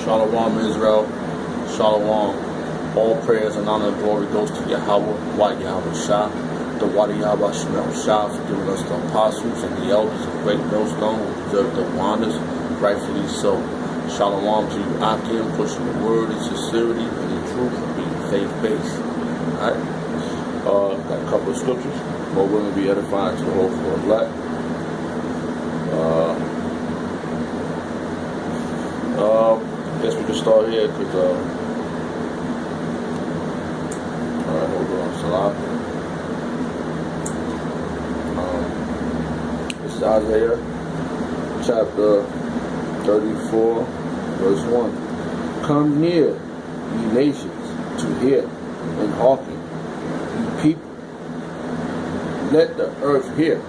Shalom Israel, Shalom. All prayers and honor and glory goes to Yahweh, Why Yahweh Shah, the Wadi Yahweh Shemel Shah, for giving us the apostles and the elders of Greatmillstone who deserve the honors, rightfully so. Shalom to you, Akim, pushing the word in sincerity and in truth and being faith-based. Alright? Got a couple of scriptures. More women be edifying to the whole for black. Guess we can start here because alright, hold on, Salah. This is Isaiah chapter 34, verse 1. Come near, ye nations, to hear and hearken, ye people. Let the earth hear.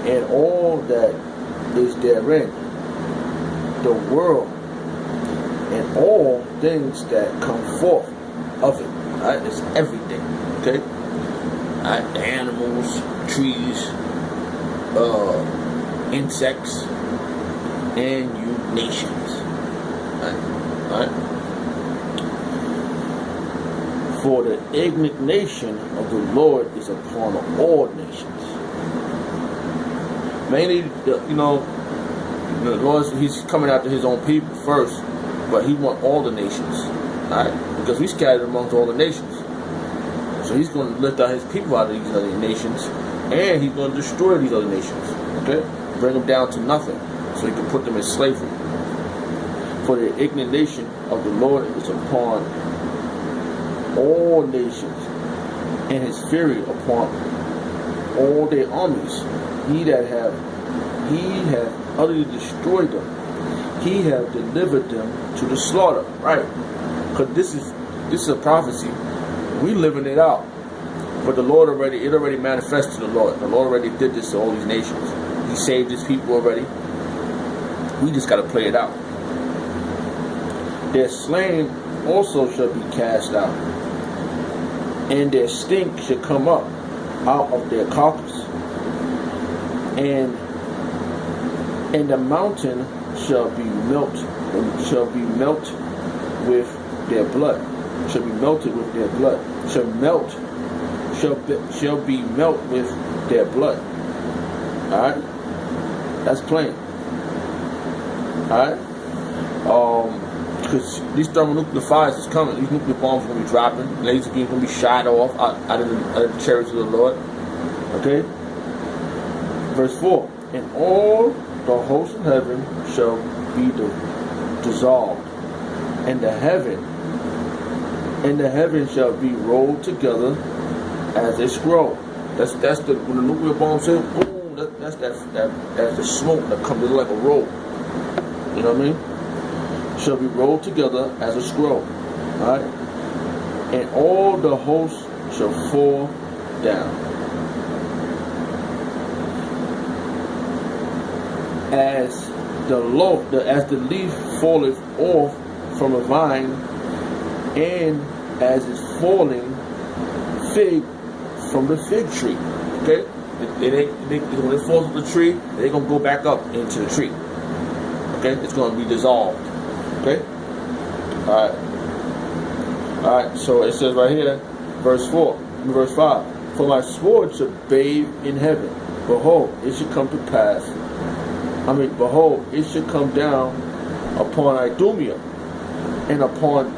And all that is therein, the world, and all things that come forth of it. Right? It's everything. Okay? Right? The animals, trees, insects, and you nations. Right? For the indignation of the Lord is upon all nations. Mainly, the Lord, He's coming after His own people first, but He wants all the nations, right? Because we scattered amongst all the nations. So He's going to lift out His people out of these other nations, and He's going to destroy these other nations, okay? Bring them down to nothing, so He can put them in slavery. For the indignation of the Lord is upon all nations, and His fury upon all their armies. He hath utterly destroyed them. He hath delivered them to the slaughter. Right? Because this is a prophecy. We living it out. But it already manifested to the Lord. The Lord already did this to all these nations. He saved His people already. We just got to play it out. Their slain also shall be cast out, and their stink shall come up out of their carcass. And the mountain shall be melted with their blood. Shall be melted with their blood. Shall be melt with their blood. Alright? That's plain. Alright? Because these thermonuclear fires is coming. These nuclear bombs are going to be dropping. Laser beams going to be shot off out of the chariots of the Lord. Okay? Verse 4. And all the hosts of heaven shall be dissolved, and the heaven shall be rolled together as a scroll. That's the when the nuclear bomb says boom. That's the smoke that comes like a roll. You know what I mean? Shall be rolled together as a scroll. Alright? And all the hosts shall fall down. As the leaf falleth off from a vine, and as is falling fig from the fig tree. Okay? When it falls off the tree, they're going to go back up into the tree. Okay? It's going to be dissolved. Okay? Alright, so it says right here, verse 5. For my sword shall bathe in heaven. Behold, it shall come to pass. Behold, it should come down upon Idumea and upon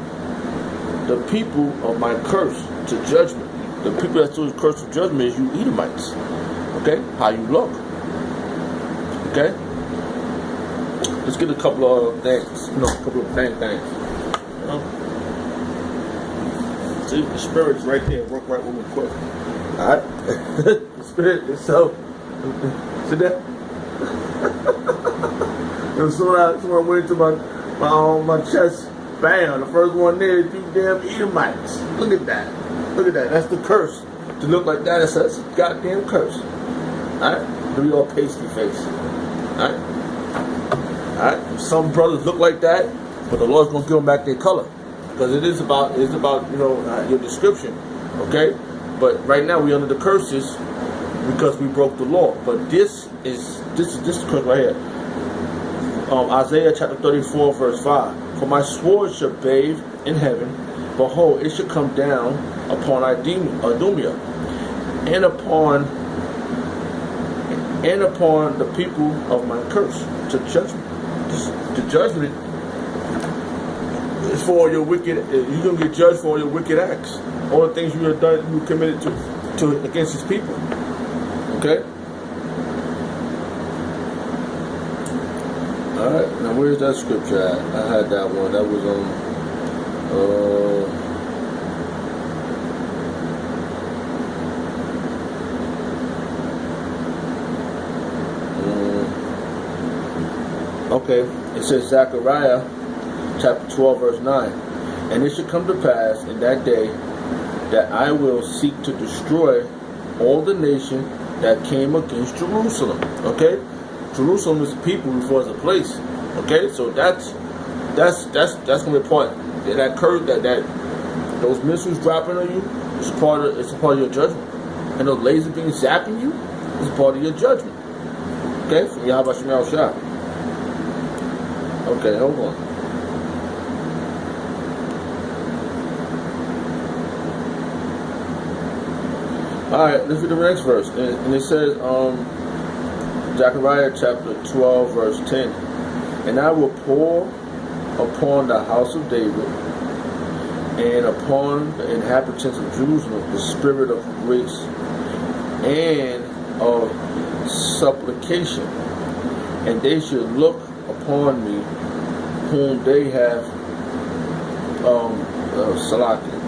the people of my curse to judgment. The people that saw his curse of judgment is you Edomites. Okay? How you look. Okay? Let's get a couple of things. A couple of things. See, the spirit's right there. Work right with me quick. Alright? The spirit itself. See that? And so I went into my chest, bam, the first one there, you damn Edomites. Look at that. That's the curse. To look like that, that's a goddamn curse. Alright? To be all pasty face. Alright? Some brothers look like that, but the Lord's gonna give them back their color. Because it is about your description. Okay? But right now we under the curses. because we broke the law. But this is because right here. Isaiah chapter 34 verse 5. For my sword shall bathe in heaven, behold, it shall come down upon Idumea, and upon the people of my curse, to judgment. The judgment is for your wicked. You're gonna get judged for all your wicked acts, all the things you have done, you committed to against His people. Okay. All right. Now where's that scripture at? I had that one. That was on. Okay, it says Zechariah chapter 12 verse 9. And it shall come to pass in that day that I will seek to destroy all the nation that came against Jerusalem. Okay? Jerusalem is a people before it's a place. Okay? So that's gonna be a part. That curse that those missiles dropping on you is a part of your judgment. And those laser beams zapping you is a part of your judgment. Okay? From Yahweh Shemel Shah. Okay, hold on. Alright, let's read the next verse. And it says, Zechariah chapter 12, verse 10. And I will pour upon the house of David and upon the inhabitants of Jerusalem the spirit of grace and of supplication. And they should look upon me whom they have Salaki.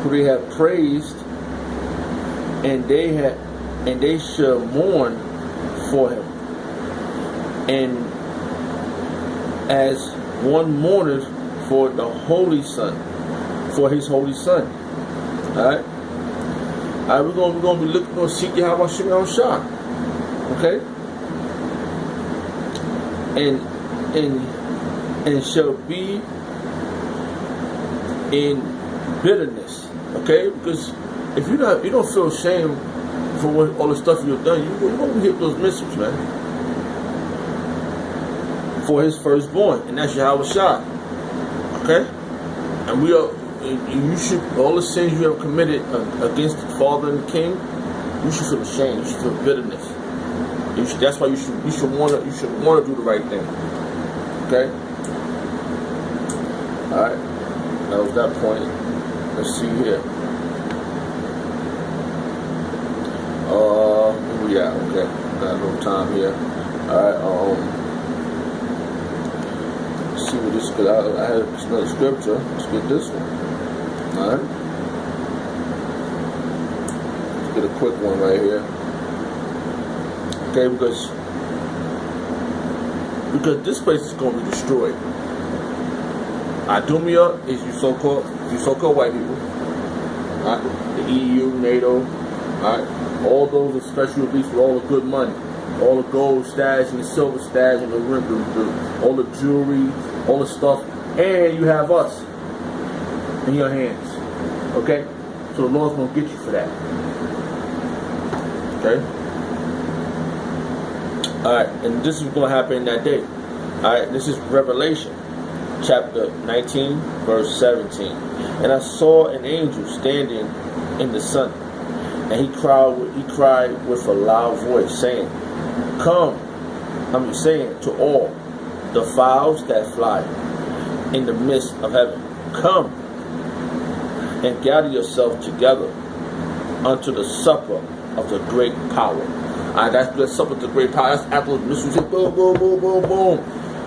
Who they have praised, and they shall mourn for him. And as one mourneth for the holy son, for his holy son. Alright? Alright, we're gonna be looking to seek Yahweh Shemel Shah. Okay? And shall be in bitterness. Okay? Because if you don't feel shame for all the stuff you've done, you won't hit those missiles, man. For his firstborn, and that's Yahweh Shah. Okay? And you should, all the sins you have committed against the Father and the King, you should feel ashamed. You should feel bitterness. That's why you should want to do the right thing. Okay. All right. That was that point. Let's see here. Where we at? Okay. Got a little time here. All right. Let's see what this. Cause I had another scripture. Let's get this one. All right. Let's get a quick one right here. Okay, because this place is going to be destroyed. Idumea is you so-called white people. Right? The EU, NATO, right? All those are special release with all the good money, all the gold stash and the silver stash and the all the jewelry, all the stuff, and you have us in your hands. Okay, so the Lord's going to get you for that. Okay. Alright, and this is going to happen that day. Alright, this is Revelation chapter 19 verse 17. And I saw an angel standing in the sun, and he cried with a loud voice, saying, saying to all the fowls that fly in the midst of heaven, come and gather yourself together unto the supper of the great power. Alright, that's supper of the great power. That's after the missiles hit, boom, boom, boom, boom, boom.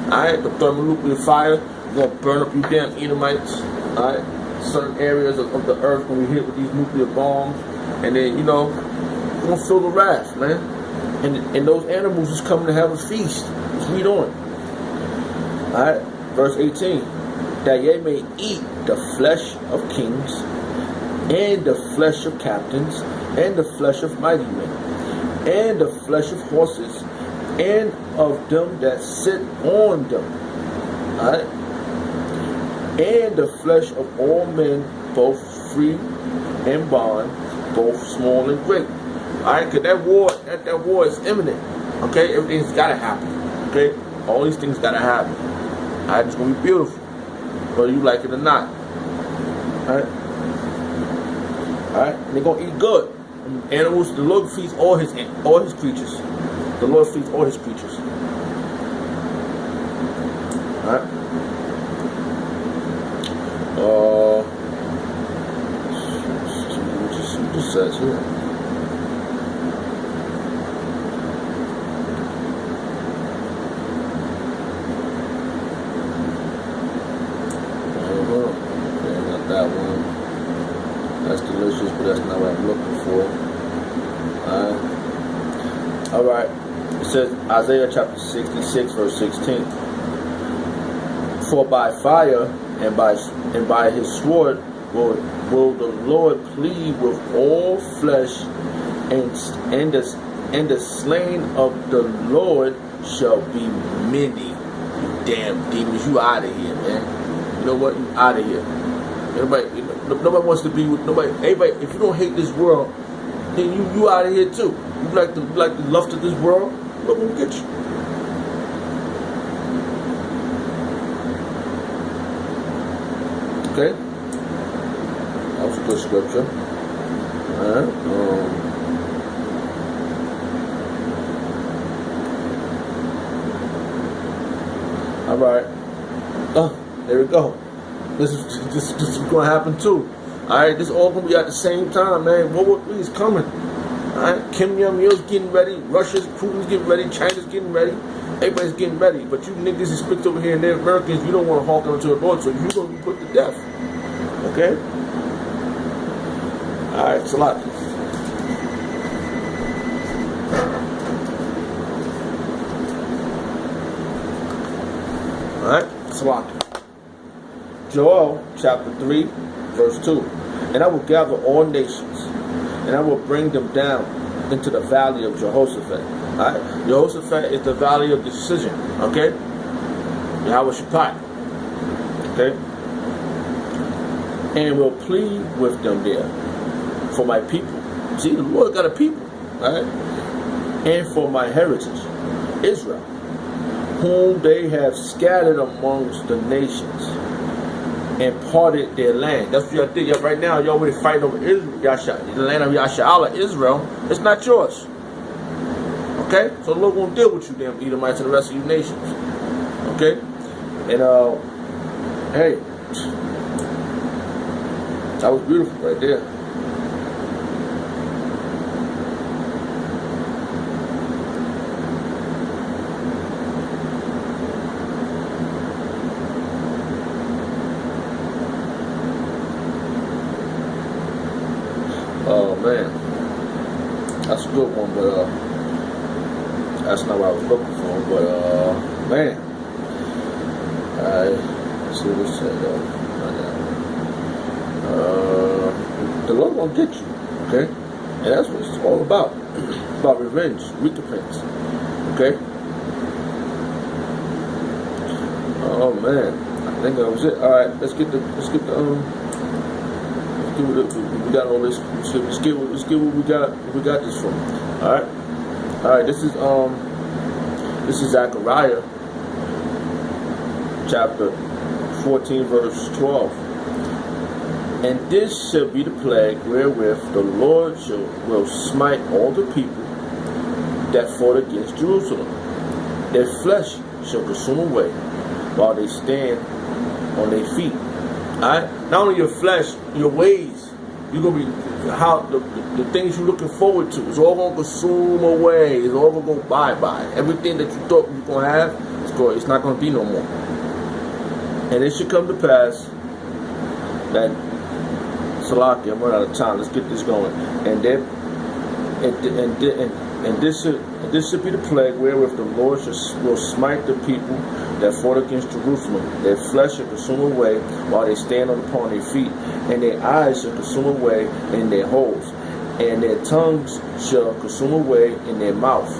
Alright, the thermonuclear fire is going to burn up you damn Edomites. Alright, certain areas of the earth when we hit with these nuclear bombs. And then, we're going to feel the wrath, man. And those animals is coming to have a feast. Let's read on. Alright, verse 18. That ye may eat the flesh of kings, and the flesh of captains, and the flesh of mighty men, and the flesh of horses, and of them that sit on them. Alright? And the flesh of all men, both free and bond, both small and great. Alright, because that war is imminent. Okay, everything's gotta happen. Okay, all these things gotta happen. Alright, it's gonna be beautiful, whether you like it or not. Alright, and they're gonna eat good. Animals, the Lord feeds all his creatures. The Lord feeds all his creatures. Alright. What just says here. Not that one. That's delicious, but that's not what I'm looking for. Alright. It says Isaiah chapter 66 verse 16. For by fire and by his sword will the Lord plead with all flesh, and the slain of the Lord shall be many. You damn demons, you out of here, man. You know what? You out of here. Nobody wants to be with nobody. Everybody, if you don't hate this world, then you out of here too. You like the lust of this world, we're gonna get you. Okay, that was a good scripture. Alright. Alright. There we go. This is gonna happen too. Alright, this all gonna be at the same time, man. World War III is coming. Alright, Kim Jong-il's getting ready, Putin's getting ready, China's getting ready, everybody's getting ready. But you niggas is split over here and they're Americans, you don't want to honk onto the board, so you're gonna be put to death. Okay? Alright, it's a lot. Alright, it's a lot. Joel chapter 3 verse 2. And I will gather all nations, and I will bring them down into the valley of Jehoshaphat. Alright? Jehoshaphat is the valley of decision. Okay? Yahweh Shaphat. Okay? And will plead with them there for my people. See, the Lord got a people. Alright? And for my heritage, Israel, whom they have scattered amongst the nations, and parted their land. That's what y'all think. Right now, y'all already fighting over Israel. The land of Yasha'Allah, Israel. It's not yours. Okay? So the Lord won't deal with you, damn Edomites, and the rest of you nations. Okay? And, hey. That was beautiful right there. Oh man, that's a good one, but that's not what I was looking for. But man, let's see what it said though. The Lord won't get you, okay? And that's what it's all about. About revenge, recompense, okay? Oh man, I think that was it. All right, let's get the we got all this. Let's get what we got this from. All right. This is Zechariah chapter 14 verse 12. And this shall be the plague wherewith the Lord will smite all the people that fought against Jerusalem. Their flesh shall consume away while they stand on their feet. Alright? Not only your flesh, your ways. You're gonna be the things you're looking forward to. It's all gonna consume away. It's all gonna go bye-bye. Everything that you thought you were gonna have, it's not gonna be no more. And it should come to pass that Salaki, I'm running out of time. Let's get this going. And this should be the plague wherewith the Lord will smite the people that fought against Jerusalem. Their flesh shall consume away while they stand upon their feet, and their eyes shall consume away in their holes, and their tongues shall consume away in their mouth.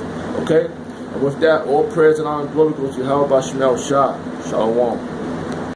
Okay? And with that, all praise and honor and glory goes to Yahweh Shemel Shah. Shalom.